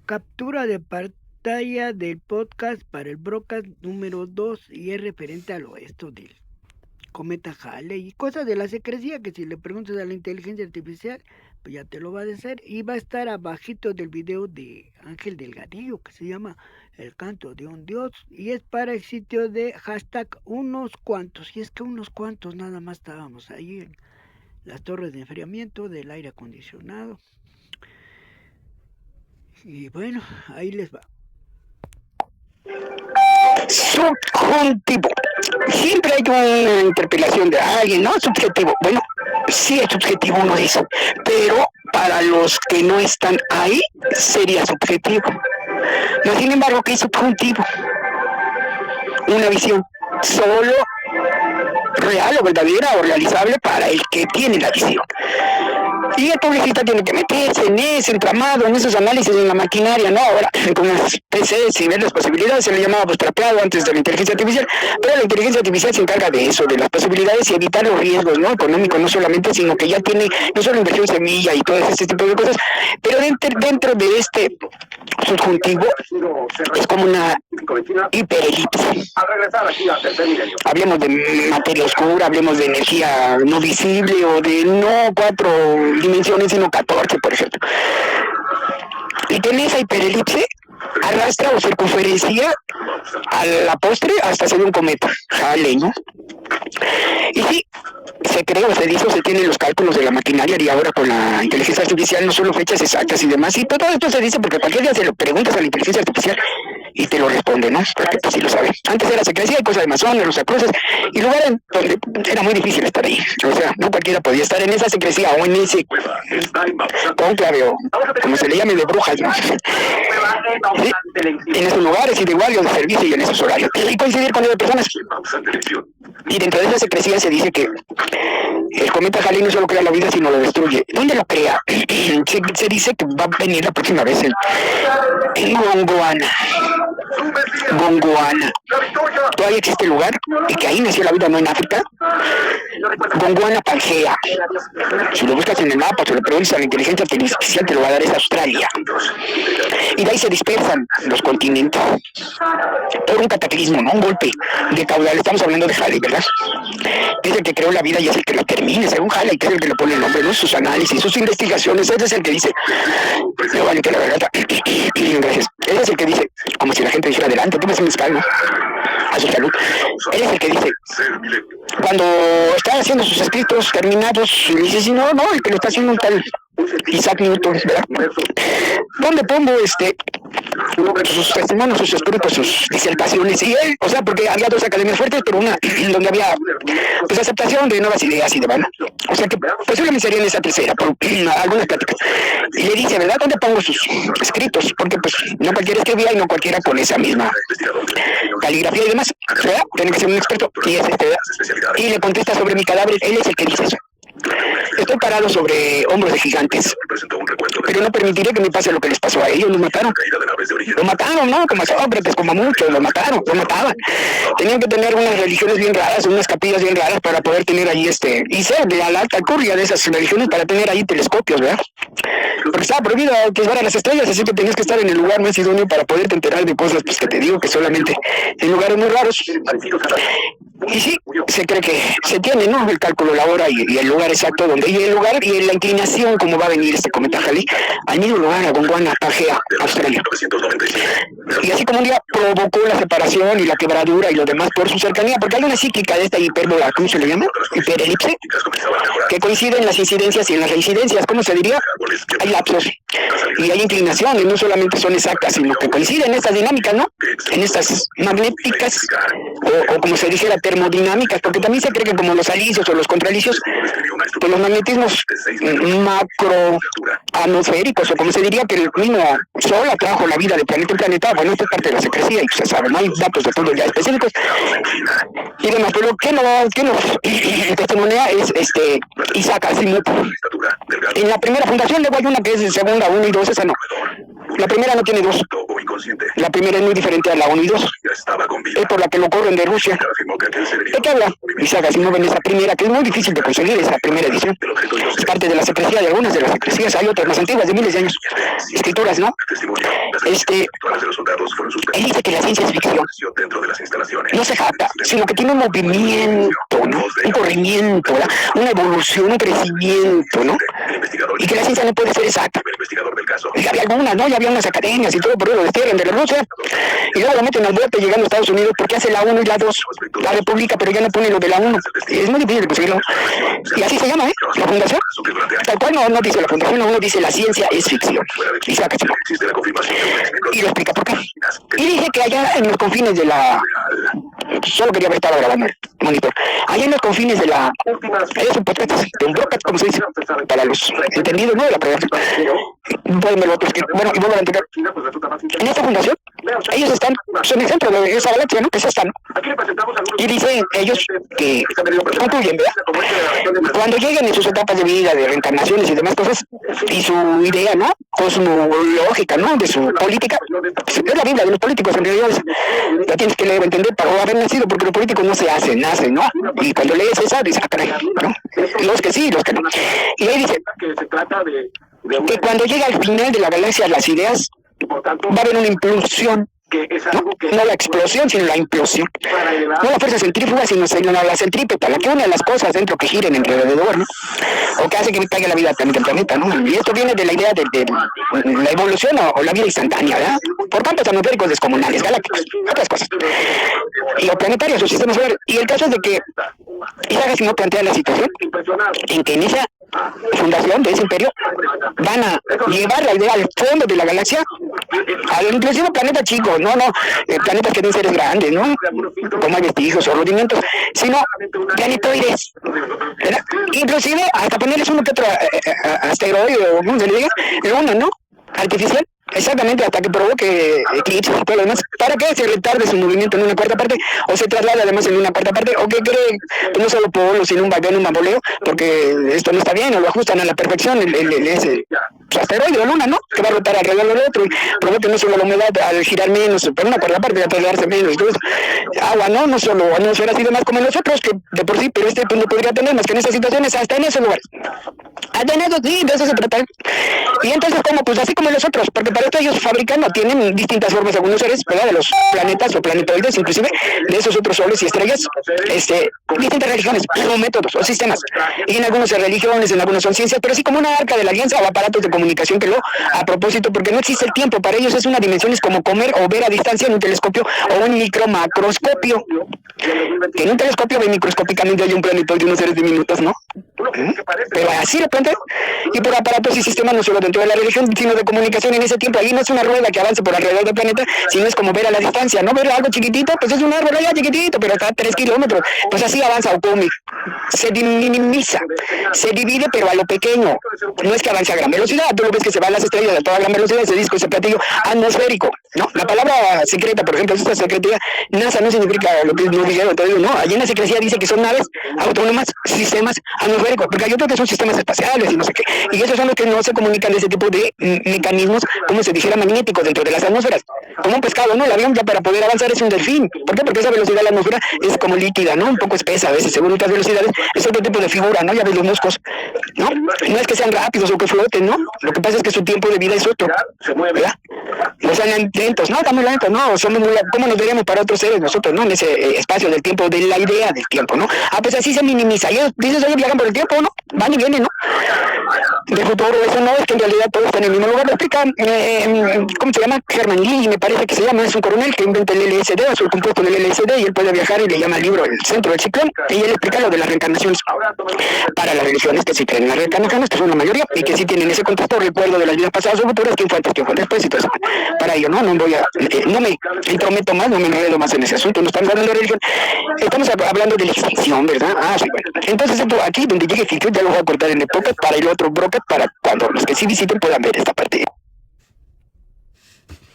Captura de pantalla del podcast para el broadcast número 2 y es referente a lo esto del cometa Halley y cosas de la secrecía que si le preguntas a la inteligencia artificial, pues ya te lo va a decir y va a estar abajito del video de Ángel Delgadillo que se llama El canto de un dios y es para el sitio de hashtag unos cuantos y es que unos cuantos nada más estábamos ahí en las torres de enfriamiento del aire acondicionado. Y bueno, ahí les va. Subjuntivo. Siempre hay una interpelación de alguien, ¿no? Subjetivo. Bueno, sí es subjetivo, uno dice, pero para los que no están ahí sería subjetivo. No, sin embargo, ¿qué es subjuntivo? Una visión solo real o verdadera o realizable para el que tiene la visión. Y el publicista tiene que meterse en ese entramado, en esos análisis en la maquinaria, ¿no? Ahora, con las PCs y ver las posibilidades, se le llamaba pues trapeado antes de la inteligencia artificial, pero la inteligencia artificial se encarga de eso, de las posibilidades y evitar los riesgos, ¿no? Económicos, no solamente, sino que ya tiene no solo inversión semilla y todo este tipo de cosas, pero dentro de este subjuntivo es como una hiperelipse. Hablemos de materia oscura, hablemos de energía no visible o de no 4 dimensiones sino 14, por ejemplo. Y que en esa hiperelipse arrastra o circunferencia a la postre hasta ser un cometa, Halley, ¿no? Y sí, se cree o se dice o se tienen los cálculos de la maquinaria y ahora con la inteligencia artificial no solo fechas exactas y demás, y todo esto se dice porque cualquier día se lo preguntas a la inteligencia artificial y te lo responde, ¿no? Porque pues sí lo sabe. Antes era secrecía y cosas de masones, los cruces, y lugares donde era muy difícil estar ahí. O sea, no cualquiera podía estar en esa secrecía o en ese cónclave o como se le llame de brujas, ¿no? Sí, en esos lugares y de guardias de servicio y en esos horarios. Y coincidir con esas personas. Y dentro de esa secrecía se dice que el cometa Halley no solo crea la vida, sino lo destruye. ¿Dónde lo crea? Se dice que va a venir la próxima vez en Gondwana. Gondwana. Todavía existe el lugar y que ahí nació la vida, no en África. Gondwana, Pangea. Si lo buscas en el mapa, se lo preguntas a la inteligencia artificial, te lo va a dar, es Australia. Y de ahí se dispersan los continentes por un cataclismo, ¿no? Un golpe de caudal. Estamos hablando de Halley, ¿verdad? Que es el que creó la vida y es el que la termina, según Halley, que es el que le pone el nombre, ¿no? Sus análisis, sus investigaciones, ese es el que dice, me vale que la verdad, gracias, ese es el que dice, como si la gente dijera, adelante, tú me haces calma, a su salud, él es el que dice, cuando está haciendo sus escritos terminados, y dice, si no, el que lo está haciendo un tal Isaac Newton, ¿verdad? ¿Dónde pongo sus testimonios, sus escritos, sus disertaciones? Y él, o sea, porque había dos academias fuertes, pero una donde había pues aceptación de nuevas ideas y demás, ¿no? O sea que posiblemente sería en esa tercera, por algunas pláticas. Y le dice, ¿verdad? ¿Dónde pongo sus escritos? Porque pues no cualquiera escribía y no cualquiera con esa misma caligrafía y demás, ¿verdad? Tiene que ser un experto y es ¿verdad? Y le contesta sobre mi cadáver, él es el que dice eso. Estoy parado sobre hombros de gigantes, pero no permitiré que me pase lo que les pasó a ellos. Los mataron, ¿no? Como a Sócrates, como a muchos, lo mataban. Tenían que tener unas religiones bien raras, unas capillas bien raras para poder tener ahí y ser de la alta alcurnia de esas religiones para tener ahí telescopios, ¿verdad? Porque estaba prohibido observar a las estrellas, así que tenías que estar en el lugar más idóneo para poderte enterar de cosas pues que te digo que solamente en lugares muy raros. Y sí, se cree que se tiene, ¿no? El cálculo, la hora y el lugar exacto donde, y el lugar y la inclinación como va a venir este cometa Halley, al mismo lugar, a Gondwana, Pangea, Australia. Y así como un día provocó la separación y la quebradura y lo demás por su cercanía, porque hay una cíclica de esta hipérbola, ¿cómo se le llama? Hiperelipse, que coincide en las incidencias y en las reincidencias, ¿cómo se diría? Hay lapsos y hay inclinaciones, no solamente son exactas, sino que coinciden en estas dinámicas, ¿no? En estas magnéticas, o como se dijera, termodinámicas, porque también se cree que como los alicios o los contralicios, pues los magnetismos macroatmosféricos, o como se diría que el mismo Sol atrajo la vida de planeta en planeta, bueno, esto es parte de la secrecía y se sabe, no hay datos de todo ya específicos y demás, pero que nos testimonia es Isaac Asimov. En la primera fundación, luego hay una que es de segunda, 1 y 2, esa no. La primera no tiene 2. La primera es muy diferente a la 1 y 2. Es por la que lo corren de Rusia. ¿De qué habla? Isaac Asimov en esa primera, que es muy difícil de conseguir, esa primera edición. Es parte de la secrecía, de algunas de las secrecías, hay otras más antiguas, de miles de años, escrituras, ¿no? Él dice que la ciencia es ficción. No se jacta, sino que tiene un movimiento, ¿no? Un corrimiento, ¿verdad? Una evolución, un crecimiento, ¿no? Y que la ciencia no puede ser exacta. Y ya había algunas, ¿no? Ya había unas academias y todo, por eso lo destierran de la Rusia. Y luego lo meten al bote llegando a Estados Unidos porque hace la 1 y la 2, la República, pero ya no pone lo de la 1. Es muy difícil de conseguirlo. Y así se llama, ¿eh? La fundación. Tal cual no dice la fundación, uno dice la ciencia es ficción. Y saca y lo explica por qué. Y dice que allá en los confines de la... Solo quería haber estado grabando el monitor. Allá en los confines de la... Es un podcast, de un broadcast, como se dice, para los entendidos, ¿no? De la pregunta. Pueden verlo, bueno, y vuelvo a entender. En esta fundación, ellos son el centro de esa galaxia, ¿no? Que es esta, ¿no? Y dicen ellos que concluyen, ¿verdad? Cuando lleguen en sus etapas de vida, de reencarnaciones y demás cosas, y su idea, ¿no? Cosmológica, ¿no? De su política, es la Biblia de los políticos, en realidad la tienes que leer, entender, para haber nacido, porque los políticos no se hacen, nacen, ¿no? Y cuando lees esa, dices, ah, caray, ¿no? Los que sí, los que no. Y ahí dice que cuando llega al final de la galaxia, las ideas, va a haber una implosión. No la explosión, sino la implosión. No la fuerza centrífuga, sino la centrípeta, la que une las cosas dentro que giren alrededor, ¿no? O que hace que caiga la vida del planeta, ¿no? Y esto viene de la idea de la evolución o la vida instantánea, ¿verdad? Por campos atmosféricos descomunales, galácticos, otras cosas. Y los planetarios, o sistemas solares. Y el caso es de que Isaac Asimov plantea la situación en que en esa fundación de ese imperio van a llevar la idea al fondo de la galaxia, inclusive planetas chicos, no, planetas que deben ser grandes, ¿no? Como hay vestigios o rudimentos, sino planetoides, ¿verdad? Inclusive hasta ponerles uno que otro asteroide o como se le diga, luna, ¿no? Artificial. Exactamente, hasta que provoque eclipses y todo lo demás. ¿Para qué se retarde su movimiento en una cuarta parte? O se traslada además en una cuarta parte, o que cree que no solo polos, sino un vagón, un bamboleo, porque esto no está bien, o lo ajustan a la perfección, ese asteroide o luna, ¿no? Que va a rotar alrededor del otro y provoque no solo la humedad al girar menos, pero una cuarta parte, a trasladarse menos y todo eso. Agua, ¿no? No solo atmósferas y demás como en los otros, que de por sí, pero este pues, no podría tener más que en esas situaciones, hasta en esos lugares. Hasta en esos, sí, de eso se trata. Y entonces, ¿cómo? Pues así como en los otros, porque para esto ellos fabrican o tienen distintas formas algunos seres, ¿verdad? De los planetas o planetoides, inclusive de esos otros soles y estrellas, distintas religiones, o métodos o sistemas. Y en algunos son religiones, en algunos son ciencias, pero sí como una arca de la alianza o aparatos de comunicación que a propósito, porque no existe el tiempo, para ellos es una dimensión, es como comer o ver a distancia en un telescopio o un micromacroscopio. Que en un telescopio ve microscópicamente hay un planetoide de unos seres diminutos, ¿no? Pero así de repente, y por aparatos y sistemas no solo dentro de la religión, sino de comunicación en ese tiempo. Ahí no es una rueda que avance por alrededor del planeta, sino es como ver a la distancia, ¿no? Ver algo chiquitito, pues es un árbol allá chiquitito, pero está a 3 kilómetros. Pues así avanza o come. Se minimiza, se divide, pero a lo pequeño. No es que avance a gran velocidad, tú lo ves que se van las estrellas a toda gran velocidad, ese disco, ese platillo atmosférico, ¿no? La palabra secreta, por ejemplo, esta secrecía, NASA no significa lo que nos dijeron, te digo, no, allí en la secrecía dice que son naves autónomas, sistemas atmosféricos, porque hay otros que son sistemas espaciales y no sé qué, y esos son los que no se comunican de ese tipo de mecanismos, como se dijera, magnéticos dentro de las atmósferas, como un pescado, ¿no? El avión ya para poder avanzar es un delfín. ¿Por qué? Porque esa velocidad de la atmósfera es como líquida, ¿no? Un poco espesa a veces, según otras velocidades, es otro tipo de figura, ¿no? Ya ves los muscos, ¿no? No es que sean rápidos o que floten, ¿no? Lo que pasa es que su tiempo de vida es otro, ¿verdad? No sean lentos, no, estamos lentos, no, somos muy, ¿cómo nos veríamos para otros seres nosotros, no? En ese espacio del tiempo, de la idea del tiempo, ¿no? Ah, pues así se minimiza. Ellos dices, oye, viajan por el tiempo, ¿no? Van y vienen, ¿no? De futuro, eso no es que en realidad todos están en el mismo lugar. Lo explica, ¿cómo se llama? Herman Lee, me parece que se llama, es un coronel que inventa el LSD, o el compuesto del LSD, y él puede viajar y le llama el libro El Centro del Ciclón, y él explica lo de las reencarnaciones para las religiones que sí creen en las reencarnaciones, que son la mayoría, y que sí tienen ese contexto, recuerdo de las vidas pasadas o futuras, quién fue antes, quién fue después, y todo eso. Para ello, ¿no? No voy a, no me intrometo más, no me enredo más en ese asunto, no estamos hablando de religión, estamos hablando de la extinción, ¿verdad? Ah, sí, bueno. Entonces, aquí donde llegue ficción, ya lo voy a cortar en el podcast para el otro broadcast, para cuando los que sí visiten puedan ver esta parte.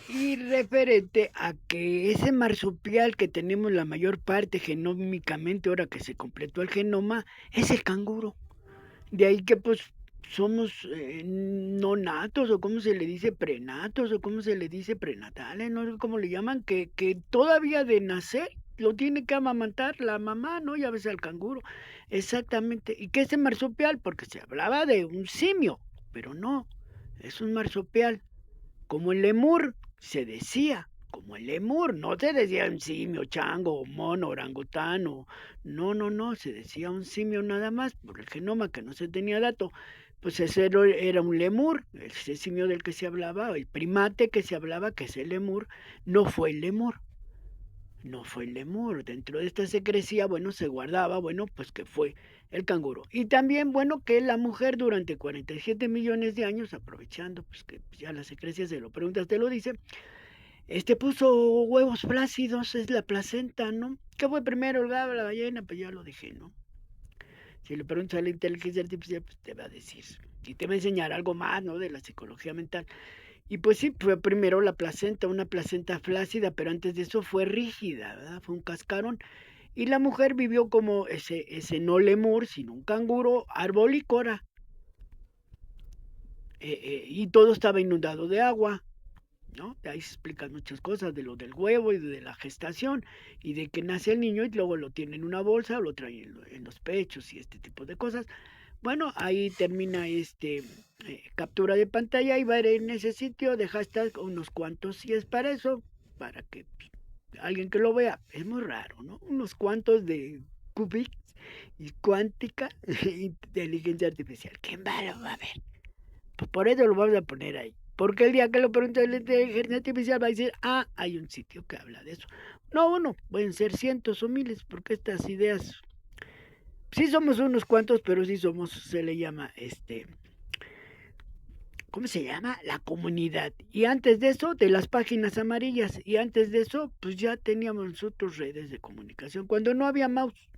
Y referente a que ese marsupial que tenemos la mayor parte genómicamente, ahora que se completó el genoma, es el canguro. De ahí que pues somos no natos, o cómo se le dice, prenatos, o cómo se le dice, prenatales, no sé cómo le llaman, que todavía de nacer lo tiene que amamantar la mamá, ¿no? Ya ves al canguro. Exactamente. ¿Y qué es el marsupial? Porque se hablaba de un simio, pero no, es un marsupial. Como el lemur, se decía, como el lemur, no se decía un simio, chango, mono, orangutano, no, se decía un simio nada más, por el genoma que no se tenía dato. Pues ese era un lemur, ese simio del que se hablaba, el primate que se hablaba, que es el lemur, no fue el lemur. No fue el lemur, dentro de esta secrecía, bueno, se guardaba, bueno, pues que fue el canguro. Y también, bueno, que la mujer durante 47 millones de años, aprovechando, pues que ya la secrecía se lo preguntas, te lo dice, puso huevos flácidos, es la placenta, ¿no? ¿Qué fue primero, el gato, la ballena? Pues ya lo dije, ¿no? Si le preguntas a la inteligencia artificial, pues te va a decir, y te va a enseñar algo más, ¿no? De la psicología mental. Y pues sí, fue primero la placenta, una placenta flácida, pero antes de eso fue rígida, ¿verdad? Fue un cascarón. Y la mujer vivió como ese no lemur, sino un canguro arborícola. Y todo estaba inundado de agua, ¿no? De ahí se explican muchas cosas, de lo del huevo y de la gestación, y de que nace el niño y luego lo tiene en una bolsa o lo trae en los pechos y este tipo de cosas. Bueno, ahí termina captura de pantalla y va a ir en ese sitio de hashtag unos cuantos, si es para eso, para que alguien que lo vea, es muy raro, ¿no? Unos cuantos de qubits y cuántica inteligencia artificial. ¿Quién va lo va a ver? Pues por eso lo vamos a poner ahí. Porque el día que lo pregunte la inteligencia artificial va a decir, hay un sitio que habla de eso. No, bueno, pueden ser cientos o miles, porque estas ideas, sí somos unos cuantos, pero sí somos, se le llama, ¿cómo se llama? La comunidad. Y antes de eso, de las páginas amarillas. Y antes de eso, pues ya teníamos nosotros redes de comunicación, cuando no había mouse.